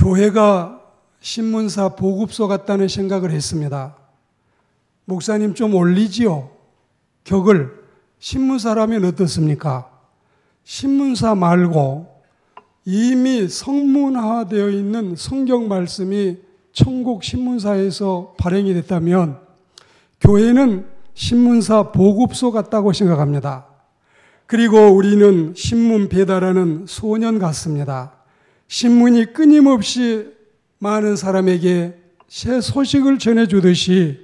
교회가 신문사 보급소 같다는 생각을 했습니다. 목사님 좀 올리지요. 격을. 신문사라면 어떻습니까? 신문사 말고 이미 성문화되어 있는 성경 말씀이 천국 신문사에서 발행이 됐다면 교회는 신문사 보급소 같다고 생각합니다. 그리고 우리는 신문 배달하는 소년 같습니다. 신문이 끊임없이 많은 사람에게 새 소식을 전해주듯이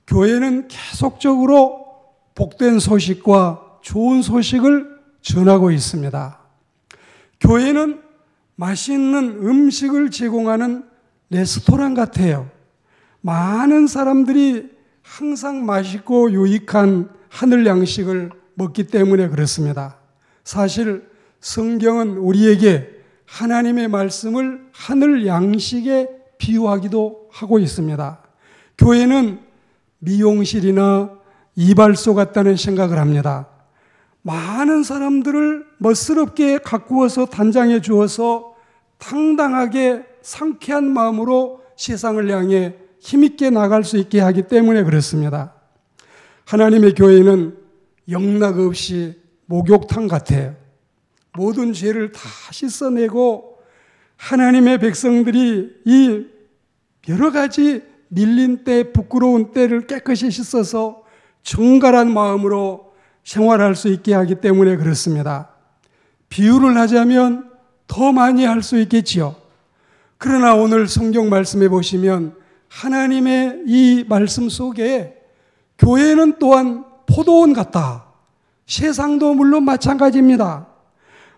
교회는 계속적으로 복된 소식과 좋은 소식을 전하고 있습니다. 교회는 맛있는 음식을 제공하는 레스토랑 같아요. 많은 사람들이 항상 맛있고 유익한 하늘 양식을 먹기 때문에 그렇습니다. 사실 성경은 우리에게 하나님의 말씀을 하늘 양식에 비유하기도 하고 있습니다. 교회는 미용실이나 이발소 같다는 생각을 합니다. 많은 사람들을 멋스럽게 가꾸어서 단장해 주어서 당당하게 상쾌한 마음으로 세상을 향해 힘있게 나갈 수 있게 하기 때문에 그렇습니다. 하나님의 교회는 영락 없이 목욕탕 같아요. 모든 죄를 다 씻어내고 하나님의 백성들이 이 여러 가지 밀린 때, 부끄러운 때를 깨끗이 씻어서 정갈한 마음으로 생활할 수 있게 하기 때문에 그렇습니다. 비유를 하자면 더 많이 할 수 있겠지요. 그러나 오늘 성경 말씀에 보시면 하나님의 이 말씀 속에 교회는 또한 포도원 같다. 세상도 물론 마찬가지입니다.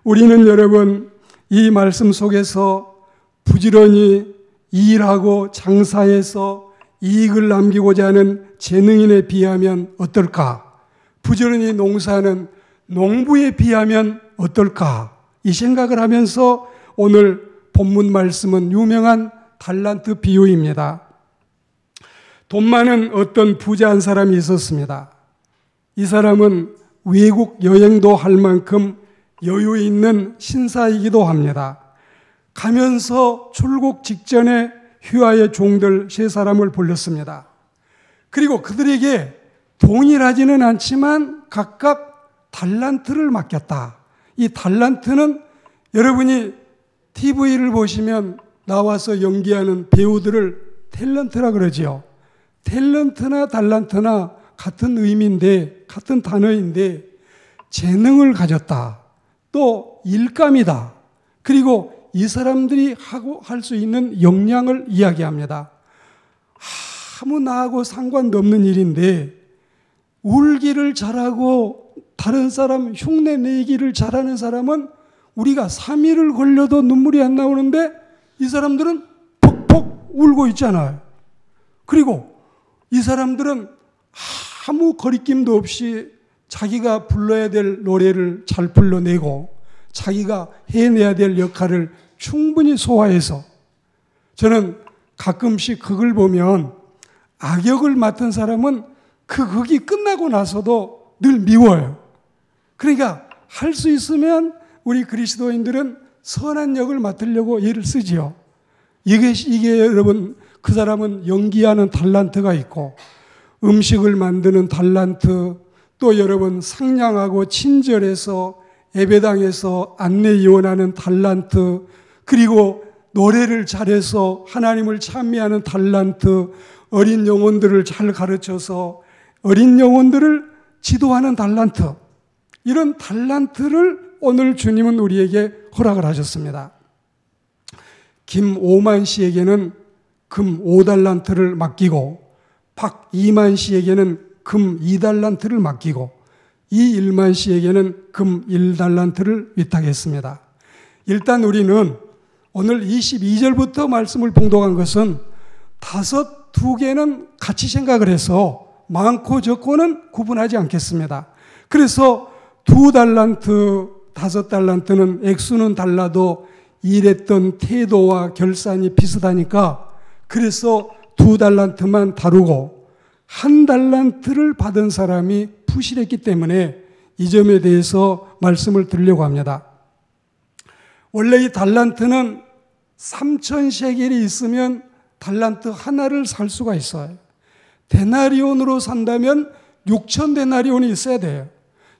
우리는 여러분 이 말씀 속에서 부지런히 일하고 장사해서 이익을 남기고자 하는 재능인에 비하면 어떨까? 부지런히 농사하는 농부에 비하면 어떨까? 이 생각을 하면서 오늘 본문 말씀은 유명한 달란트 비유입니다. 돈 많은 어떤 부자 한 사람이 있었습니다. 이 사람은 외국 여행도 할 만큼 여유 있는 신사이기도 합니다. 가면서 출국 직전에 휘하의 종들 세 사람을 불렀습니다. 그리고 그들에게 동일하지는 않지만 각각 달란트를 맡겼다. 이 달란트는 여러분이 TV를 보시면 나와서 연기하는 배우들을 탤런트라 그러지요. 탤런트나 달란트나 같은 의미인데, 같은 단어인데 재능을 가졌다. 또 일감이다. 그리고 이 사람들이 하고 할 수 있는 역량을 이야기합니다. 아무 나하고 상관도 없는 일인데 울기를 잘하고 다른 사람 흉내 내기를 잘하는 사람은 우리가 3일을 걸려도 눈물이 안 나오는데 이 사람들은 퍽퍽 울고 있잖아요. 그리고 이 사람들은 아무 거리낌도 없이 자기가 불러야 될 노래를 잘 불러내고 자기가 해내야 될 역할을 충분히 소화해서 저는 가끔씩 극을 보면 악역을 맡은 사람은 그 극이 끝나고 나서도 늘 미워요. 그러니까 할 수 있으면 우리 그리스도인들은 선한 역을 맡으려고 애를 쓰지요. 이게 여러분 그 사람은 연기하는 달란트가 있고 음식을 만드는 달란트 또 여러분 상냥하고 친절해서 예배당에서 안내 요원하는 달란트 그리고 노래를 잘해서 하나님을 찬미하는 달란트 어린 영혼들을 잘 가르쳐서 어린 영혼들을 지도하는 달란트 이런 달란트를 오늘 주님은 우리에게 허락을 하셨습니다. 김오만 씨에게는 금 5달란트를 맡기고 박이만 씨에게는 금 2달란트를 맡기고 이일만 씨에게는 금 1달란트를 위탁했습니다. 일단 우리는 오늘 22절부터 말씀을 봉독한 것은 두 개는 같이 생각을 해서 많고 적고는 구분하지 않겠습니다. 그래서 2달란트, 5달란트는 액수는 달라도 일했던 태도와 결산이 비슷하니까 그래서 2달란트만 다루고 1달란트를 받은 사람이 부실했기 때문에 이 점에 대해서 말씀을 드리려고 합니다. 원래 이 달란트는 3,000셰겔이 있으면 달란트 하나를 살 수가 있어요. 데나리온으로 산다면 6,000데나리온이 있어야 돼요.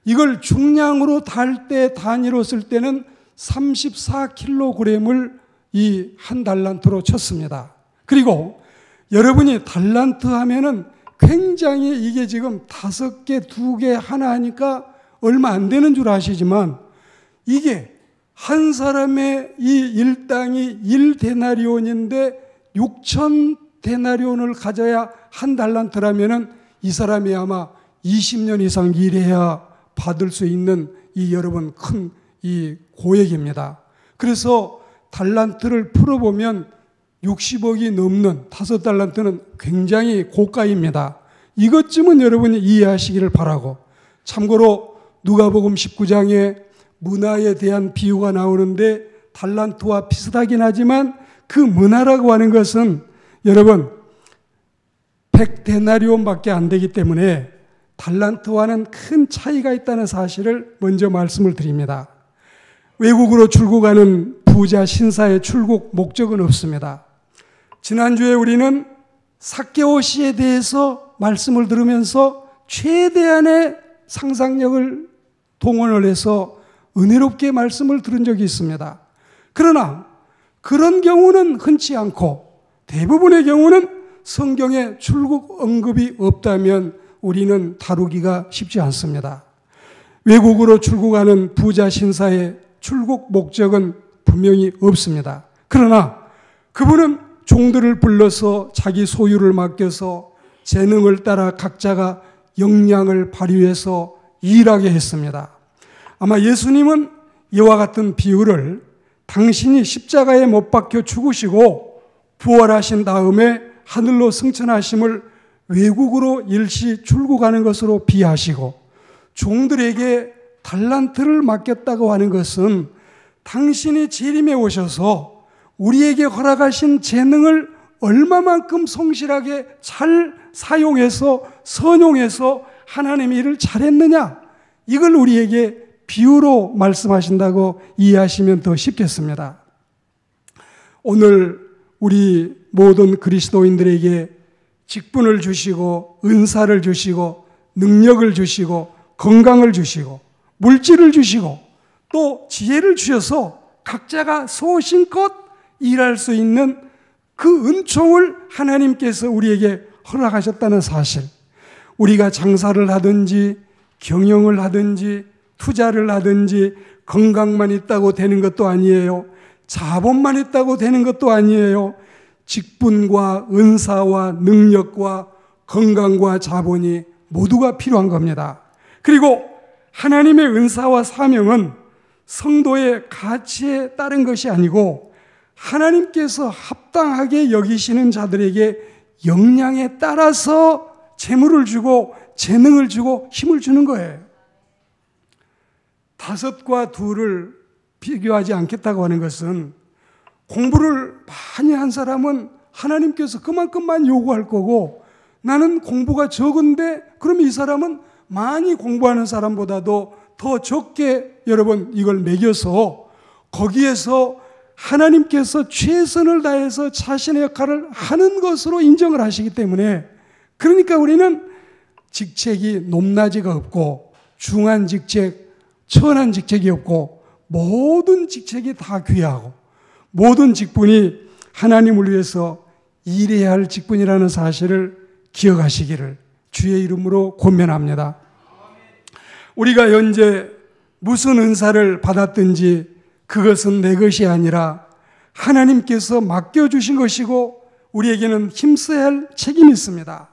이걸 중량으로 달 때 단위로 쓸 때는 34kg을 이 한 달란트로 쳤습니다. 그리고 여러분이 달란트 하면은 굉장히 이게 지금 5개, 2개, 하나 하니까 얼마 안 되는 줄 아시지만 이게 한 사람의 이 일당이 1데나리온인데 6,000데나리온을 가져야 한 달란트라면은 이 사람이 아마 20년 이상 일해야 받을 수 있는 이 여러분 큰 이 고액입니다. 그래서 달란트를 풀어보면 60억이 넘는 5달란트는 굉장히 고가입니다. 이것쯤은 여러분이 이해하시기를 바라고. 참고로 누가복음 19장에 문화에 대한 비유가 나오는데 달란트와 비슷하긴 하지만 그 문화라고 하는 것은 여러분 100데나리온밖에 안 되기 때문에 달란트와는 큰 차이가 있다는 사실을 먼저 말씀을 드립니다. 외국으로 출국하는 부자 신사의 출국 목적은 없습니다. 지난주에 우리는 삭개오 씨에 대해서 말씀을 들으면서 최대한의 상상력을 동원을 해서 은혜롭게 말씀을 들은 적이 있습니다. 그러나 그런 경우는 흔치 않고 대부분의 경우는 성경에 출국 언급이 없다면 우리는 다루기가 쉽지 않습니다. 외국으로 출국하는 부자 신사의 출국 목적은 분명히 없습니다. 그러나 그분은 종들을 불러서 자기 소유를 맡겨서 재능을 따라 각자가 역량을 발휘해서 일하게 했습니다. 아마 예수님은 이와 같은 비유를 당신이 십자가에 못 박혀 죽으시고 부활하신 다음에 하늘로 승천하심을 외국으로 일시 출국하는 것으로 비하시고 종들에게 달란트를 맡겼다고 하는 것은 당신이 재림에 오셔서 우리에게 허락하신 재능을 얼마만큼 성실하게 잘 사용해서 선용해서 하나님의 일을 잘했느냐, 이걸 우리에게 비유로 말씀하신다고 이해하시면 더 쉽겠습니다. 오늘 우리 모든 그리스도인들에게 직분을 주시고 은사를 주시고 능력을 주시고 건강을 주시고 물질을 주시고 또 지혜를 주셔서 각자가 소신껏 일할 수 있는 그 은총을 하나님께서 우리에게 허락하셨다는 사실, 우리가 장사를 하든지 경영을 하든지 투자를 하든지 건강만 있다고 되는 것도 아니에요. 자본만 있다고 되는 것도 아니에요. 직분과 은사와 능력과 건강과 자본이 모두가 필요한 겁니다. 그리고 하나님의 은사와 사명은 성도의 가치에 따른 것이 아니고 하나님께서 합당하게 여기시는 자들에게 역량에 따라서 재물을 주고 재능을 주고 힘을 주는 거예요. 5과 2를 비교하지 않겠다고 하는 것은 공부를 많이 한 사람은 하나님께서 그만큼만 요구할 거고 나는 공부가 적은데 그럼 이 사람은 많이 공부하는 사람보다도 더 적게 여러분 이걸 매겨서 거기에서 하나님께서 최선을 다해서 자신의 역할을 하는 것으로 인정을 하시기 때문에 그러니까 우리는 직책이 높낮이가 없고 중한 직책, 천한 직책이 없고 모든 직책이 다 귀하고 모든 직분이 하나님을 위해서 일해야 할 직분이라는 사실을 기억하시기를 주의 이름으로 권면합니다. 우리가 현재 무슨 은사를 받았든지 그것은 내 것이 아니라 하나님께서 맡겨주신 것이고 우리에게는 힘써야 할 책임이 있습니다.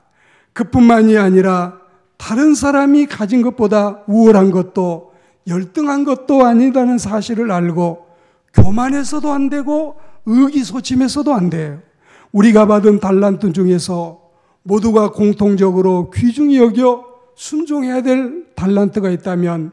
그뿐만이 아니라 다른 사람이 가진 것보다 우월한 것도 열등한 것도 아니라는 사실을 알고 교만해서도 안 되고 의기소침해서도 안 돼요. 우리가 받은 달란트 중에서 모두가 공통적으로 귀중히 여겨 순종해야 될 달란트가 있다면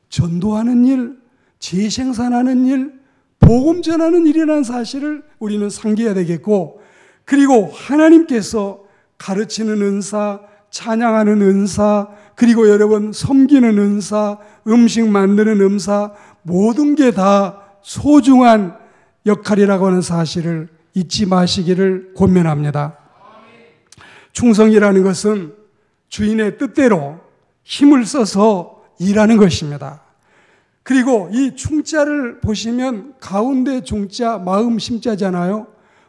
전도하는 일, 재생산하는 일, 복음 전하는 일이라는 사실을 우리는 상기해야 되겠고 그리고 하나님께서 가르치는 은사, 찬양하는 은사, 그리고 여러분 섬기는 은사, 음식 만드는 은사 모든 게 다 소중한 역할이라고 하는 사실을 잊지 마시기를 권면합니다. 충성이라는 것은 주인의 뜻대로 힘을 써서 일하는 것입니다. 그리고 이 충자를 보시면 가운데 중자 마음 심자잖아요.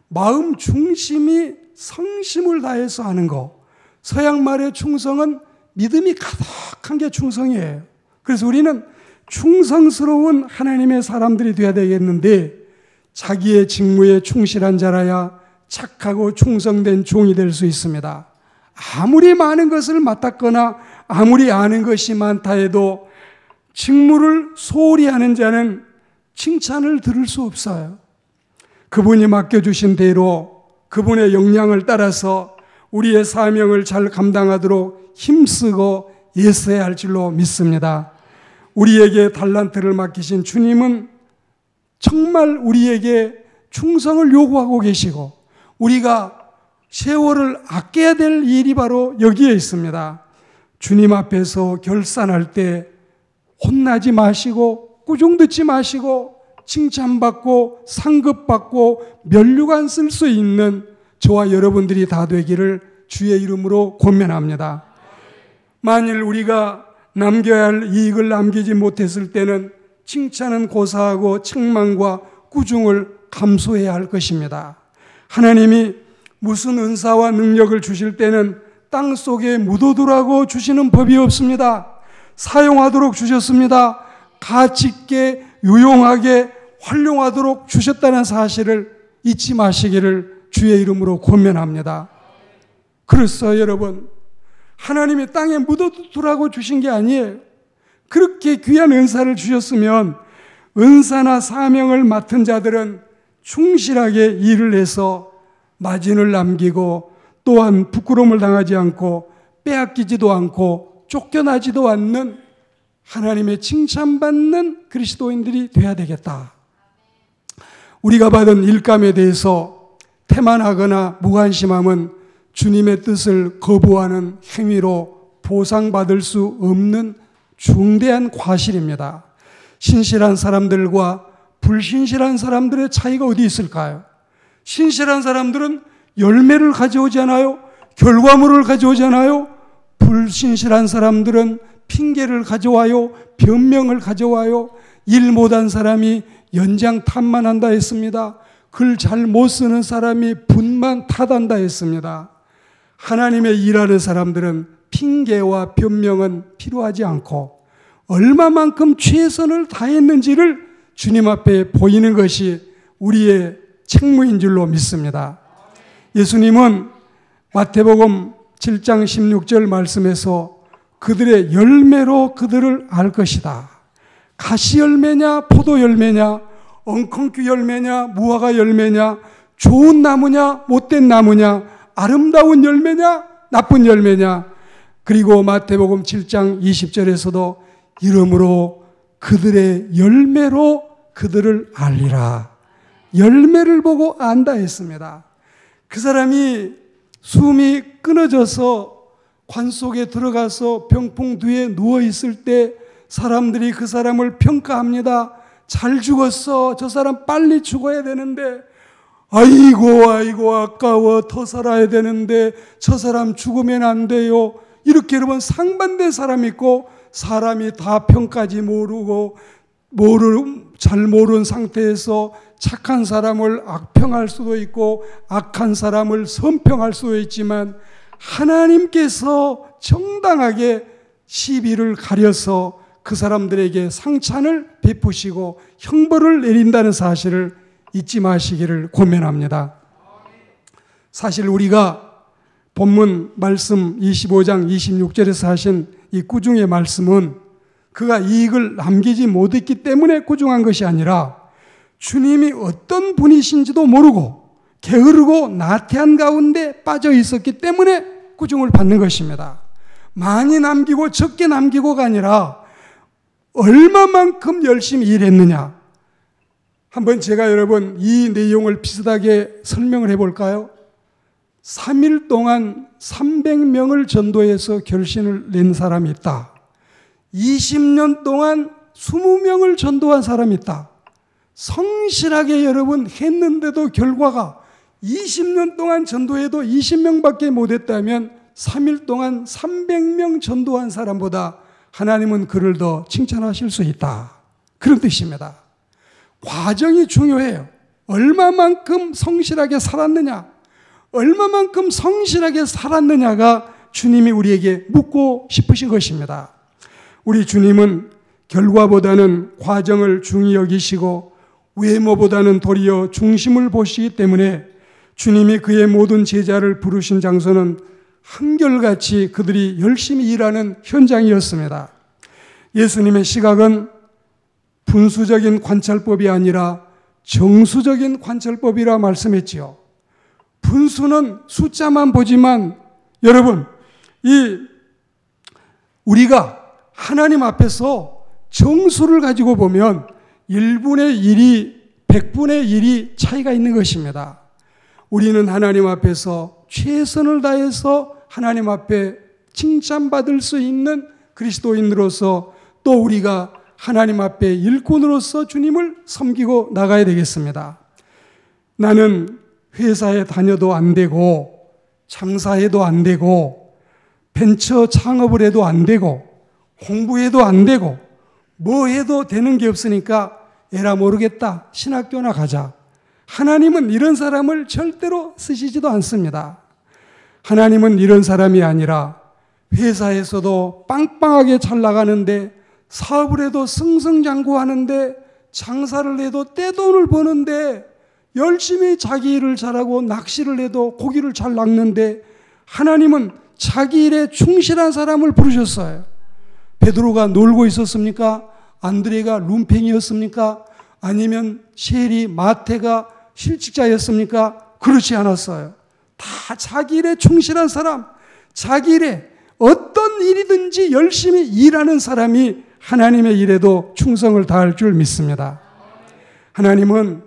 마음 중심이 성심을 다해서 하는 거. 서양 말의 충성은 믿음이 가득한 게 충성이에요. 그래서 우리는 충성스러운 하나님의 사람들이 되어야 되겠는데 자기의 직무에 충실한 자라야 착하고 충성된 종이 될 수 있습니다. 아무리 많은 것을 맡았거나 아무리 아는 것이 많다 해도 직무를 소홀히 하는 자는 칭찬을 들을 수 없어요. 그분이 맡겨주신 대로 그분의 역량을 따라서 우리의 사명을 잘 감당하도록 힘쓰고 애써야 할 줄로 믿습니다. 우리에게 달란트를 맡기신 주님은 정말 우리에게 충성을 요구하고 계시고 우리가 세월을 아껴야 될 일이 바로 여기에 있습니다. 주님 앞에서 결산할 때 혼나지 마시고 꾸중 듣지 마시고 칭찬받고 상급받고 면류관 쓸 수 있는 저와 여러분들이 다 되기를 주의 이름으로 권면합니다. 만일 우리가 남겨야 할 이익을 남기지 못했을 때는 칭찬은 고사하고 책망과 꾸중을 감수해야 할 것입니다. 하나님이 무슨 은사와 능력을 주실 때는 땅 속에 묻어두라고 주시는 법이 없습니다. 사용하도록 주셨습니다. 가치 있게 유용하게 활용하도록 주셨다는 사실을 잊지 마시기를 주의 이름으로 권면합니다. 그래서 여러분, 하나님이 땅에 묻어두라고 주신 게 아니에요. 그렇게 귀한 은사를 주셨으면 은사나 사명을 맡은 자들은 충실하게 일을 해서 마진을 남기고 또한 부끄러움을 당하지 않고 빼앗기지도 않고 쫓겨나지도 않는 하나님의 칭찬받는 그리스도인들이 돼야 되겠다. 우리가 받은 일감에 대해서 태만하거나 무관심함은 주님의 뜻을 거부하는 행위로 보상받을 수 없는 중대한 과실입니다. 신실한 사람들과 불신실한 사람들의 차이가 어디 있을까요? 신실한 사람들은 열매를 가져오잖아요. 결과물을 가져오잖아요. 불신실한 사람들은 핑계를 가져와요. 변명을 가져와요. 일 못한 사람이 연장 탓만 한다 했습니다. 글 잘 못 쓰는 사람이 분만 탓한다 했습니다. 하나님의 일하는 사람들은 핑계와 변명은 필요하지 않고 얼마만큼 최선을 다했는지를 주님 앞에 보이는 것이 우리의 책무인 줄로 믿습니다. 예수님은 마태복음 7장 16절 말씀에서 그들의 열매로 그들을 알 것이다. 가시 열매냐 포도 열매냐 엉겅퀴 열매냐 무화과 열매냐 좋은 나무냐 못된 나무냐 아름다운 열매냐 나쁜 열매냐. 그리고 마태복음 7장 20절에서도 이러므로 그들의 열매로 그들을 알리라. 열매를 보고 안다 했습니다. 그 사람이 숨이 끊어져서 관 속에 들어가서 병풍 뒤에 누워있을 때 사람들이 그 사람을 평가합니다. 잘 죽었어. 저 사람 빨리 죽어야 되는데 아이고 아까워 더 살아야 되는데 저 사람 죽으면 안 돼요. 이렇게 여러분 상반된 사람이 있고 사람이 다 평가지 모르고 잘 모르는 상태에서 착한 사람을 악평할 수도 있고 악한 사람을 선평할 수도 있지만 하나님께서 정당하게 시비를 가려서 그 사람들에게 상찬을 베푸시고 형벌을 내린다는 사실을 잊지 마시기를 권면합니다. 사실 우리가 본문 말씀 25장 26절에서 하신 이 꾸중의 말씀은 그가 이익을 남기지 못했기 때문에 꾸중한 것이 아니라 주님이 어떤 분이신지도 모르고 게으르고 나태한 가운데 빠져 있었기 때문에 꾸중을 받는 것입니다. 많이 남기고 적게 남기고가 아니라 얼마만큼 열심히 일했느냐. 한번 제가 여러분 이 내용을 비슷하게 설명을 해볼까요? 3일 동안 300명을 전도해서 결신을 낸 사람이 있다. 20년 동안 20명을 전도한 사람이 있다. 성실하게 여러분 했는데도 결과가 20년 동안 전도해도 20명밖에 못했다면 3일 동안 300명 전도한 사람보다 하나님은 그를 더 칭찬하실 수 있다. 그런 뜻입니다. 과정이 중요해요. 얼마만큼 성실하게 살았느냐, 얼마만큼 성실하게 살았느냐가 주님이 우리에게 묻고 싶으신 것입니다. 우리 주님은 결과보다는 과정을 중히 여기시고 외모보다는 도리어 중심을 보시기 때문에 주님이 그의 모든 제자를 부르신 장소는 한결같이 그들이 열심히 일하는 현장이었습니다. 예수님의 시각은 분수적인 관찰법이 아니라 정수적인 관찰법이라 말씀했지요. 분수는 숫자만 보지만 여러분, 우리가 하나님 앞에서 정수를 가지고 보면 1분의 1이 100분의 1이 차이가 있는 것입니다. 우리는 하나님 앞에서 최선을 다해서 하나님 앞에 칭찬받을 수 있는 그리스도인으로서 또 우리가 하나님 앞에 일꾼으로서 주님을 섬기고 나가야 되겠습니다. 나는 회사에 다녀도 안 되고 장사해도 안 되고 벤처 창업을 해도 안 되고 공부해도 안 되고 뭐 해도 되는 게 없으니까 에라 모르겠다, 신학교나 가자. 하나님은 이런 사람을 절대로 쓰시지도 않습니다. 하나님은 이런 사람이 아니라 회사에서도 빵빵하게 잘 나가는데 사업을 해도 승승장구하는데 장사를 해도 떼돈을 버는데 열심히 자기 일을 잘하고 낚시를 해도 고기를 잘 낚는데 하나님은 자기 일에 충실한 사람을 부르셨어요. 베드로가 놀고 있었습니까? 안드레가 룸팽이였습니까? 아니면 셰리, 마태가 실직자였습니까? 그렇지 않았어요. 다 자기 일에 충실한 사람, 자기 일에 어떤 일이든지 열심히 일하는 사람이 하나님의 일에도 충성을 다할 줄 믿습니다. 하나님은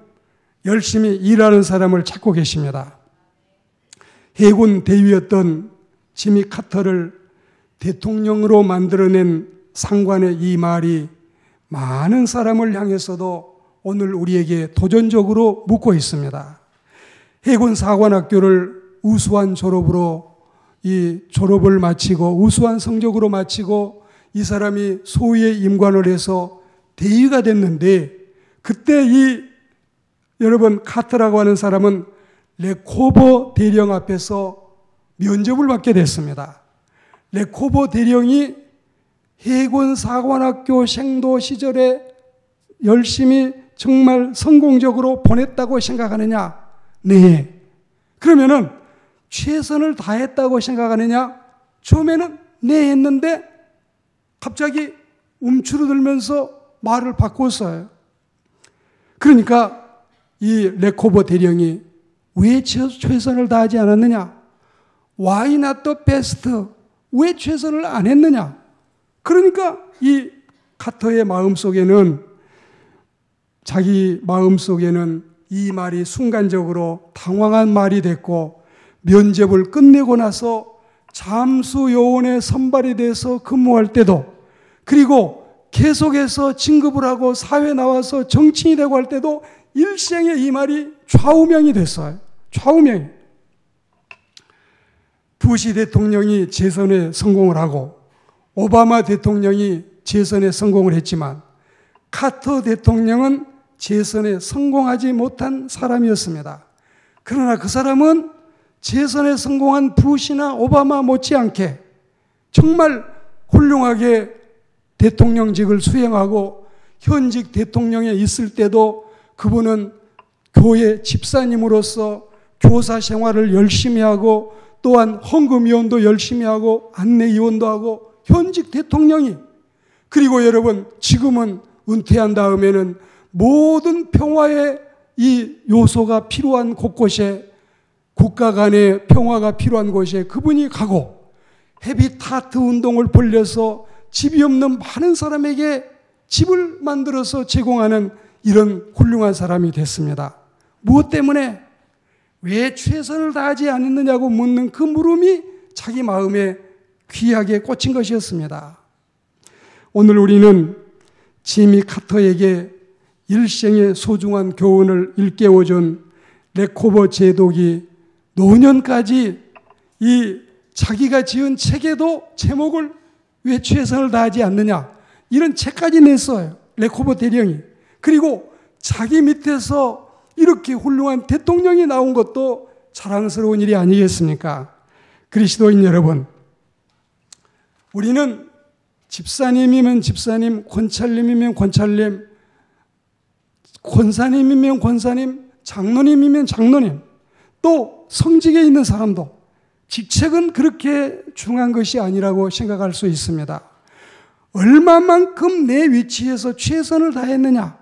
열심히 일하는 사람을 찾고 계십니다. 해군 대위였던 지미 카터를 대통령으로 만들어낸 상관의 이 말이 많은 사람을 향해서도 오늘 우리에게 도전적으로 묻고 있습니다. 해군 사관학교를 우수한 졸업으로 이 졸업을 마치고 우수한 성적으로 마치고 이 사람이 소위에 임관을 해서 대위가 됐는데 그때 여러분 카터라고 하는 사람은 레코버 대령 앞에서 면접을 받게 됐습니다. 레코버 대령이 해군 사관학교 생도 시절에 열심히 정말 성공적으로 보냈다고 생각하느냐? 네. 그러면은 최선을 다했다고 생각하느냐? 처음에는 네 했는데 갑자기 움츠러들면서 말을 바꿨어요. 그러니까 이 레코버 대령이 왜 최선을 다하지 않았느냐? Why not the best? 왜 최선을 안 했느냐? 그러니까 이 카터의 마음속에는 자기 마음속에는 이 말이 순간적으로 당황한 말이 됐고 면접을 끝내고 나서 잠수 요원에 선발이 돼서 근무할 때도 그리고 계속해서 진급을 하고 사회에 나와서 정치인이 되고 할 때도 일생에 이 말이 좌우명이 됐어요. 좌우명이. 부시 대통령이 재선에 성공을 하고 오바마 대통령이 재선에 성공을 했지만 카터 대통령은 재선에 성공하지 못한 사람이었습니다. 그러나 그 사람은 재선에 성공한 부시나 오바마 못지않게 정말 훌륭하게 대통령직을 수행하고 현직 대통령에 있을 때도 그분은 교회 집사님으로서 교사 생활을 열심히 하고 또한 헌금위원도 열심히 하고 안내위원도 하고 현직 대통령이 그리고 여러분 지금은 은퇴한 다음에는 모든 평화의 이 요소가 필요한 곳곳에 국가 간의 평화가 필요한 곳에 그분이 가고 헤비타트 운동을 벌려서 집이 없는 많은 사람에게 집을 만들어서 제공하는 이런 훌륭한 사람이 됐습니다. 무엇 때문에? 왜 최선을 다하지 않았느냐고 묻는 그 물음이 자기 마음에 귀하게 꽂힌 것이었습니다. 오늘 우리는 지미 카터에게 일생의 소중한 교훈을 일깨워준 레코버 제독이 노년까지 이 자기가 지은 책에도 제목을 왜 최선을 다하지 않느냐, 이런 책까지 냈어요. 레코버 대령이. 그리고 자기 밑에서 이렇게 훌륭한 대통령이 나온 것도 자랑스러운 일이 아니겠습니까? 그리스도인 여러분, 우리는 집사님이면 집사님, 권찰님이면 권찰님, 권사님이면 권사님, 장로님이면 장로님, 또 성직에 있는 사람도 직책은 그렇게 중요한 것이 아니라고 생각할 수 있습니다. 얼마만큼 내 위치에서 최선을 다했느냐,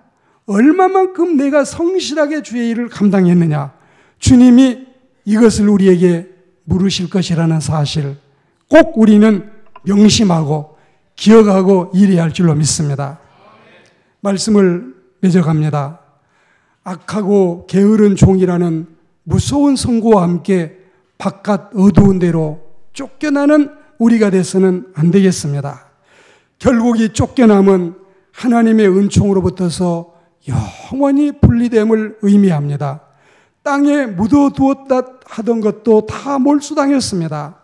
얼마만큼 내가 성실하게 주의 일을 감당했느냐, 주님이 이것을 우리에게 물으실 것이라는 사실 꼭 우리는 명심하고 기억하고 일해야 할 줄로 믿습니다. 말씀을 맺어갑니다. 악하고 게으른 종이라는 무서운 선고와 함께 바깥 어두운 데로 쫓겨나는 우리가 돼서는 안 되겠습니다. 결국 이 쫓겨남은 하나님의 은총으로부터서 영원히 분리됨을 의미합니다. 땅에 묻어두었다 하던 것도 다 몰수당했습니다.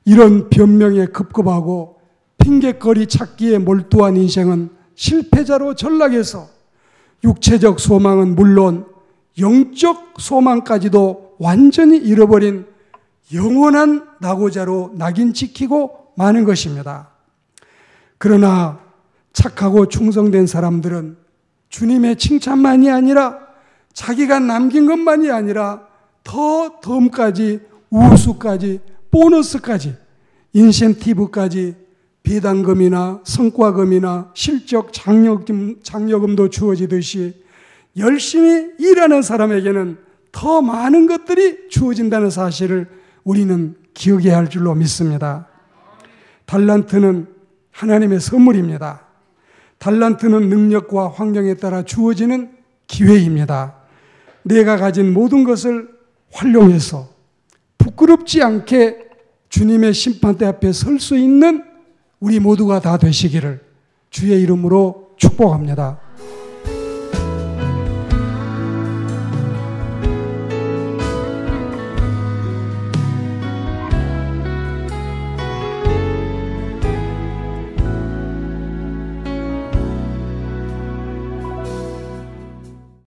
이런 변명에 급급하고 핑계거리 찾기에 몰두한 인생은 실패자로 전락해서 육체적 소망은 물론 영적 소망까지도 완전히 잃어버린 영원한 낙오자로 낙인 찍히고 마는 것입니다. 그러나 착하고 충성된 사람들은 주님의 칭찬만이 아니라 자기가 남긴 것만이 아니라 더 덤까지, 우수까지, 보너스까지, 인센티브까지, 배당금이나 성과금이나 실적 장려금도 주어지듯이 열심히 일하는 사람에게는 더 많은 것들이 주어진다는 사실을 우리는 기억해야 할 줄로 믿습니다. 달란트는 하나님의 선물입니다. 달란트는 능력과 환경에 따라 주어지는 기회입니다. 내가 가진 모든 것을 활용해서 부끄럽지 않게 주님의 심판대 앞에 설 수 있는 우리 모두가 다 되시기를 주의 이름으로 축복합니다.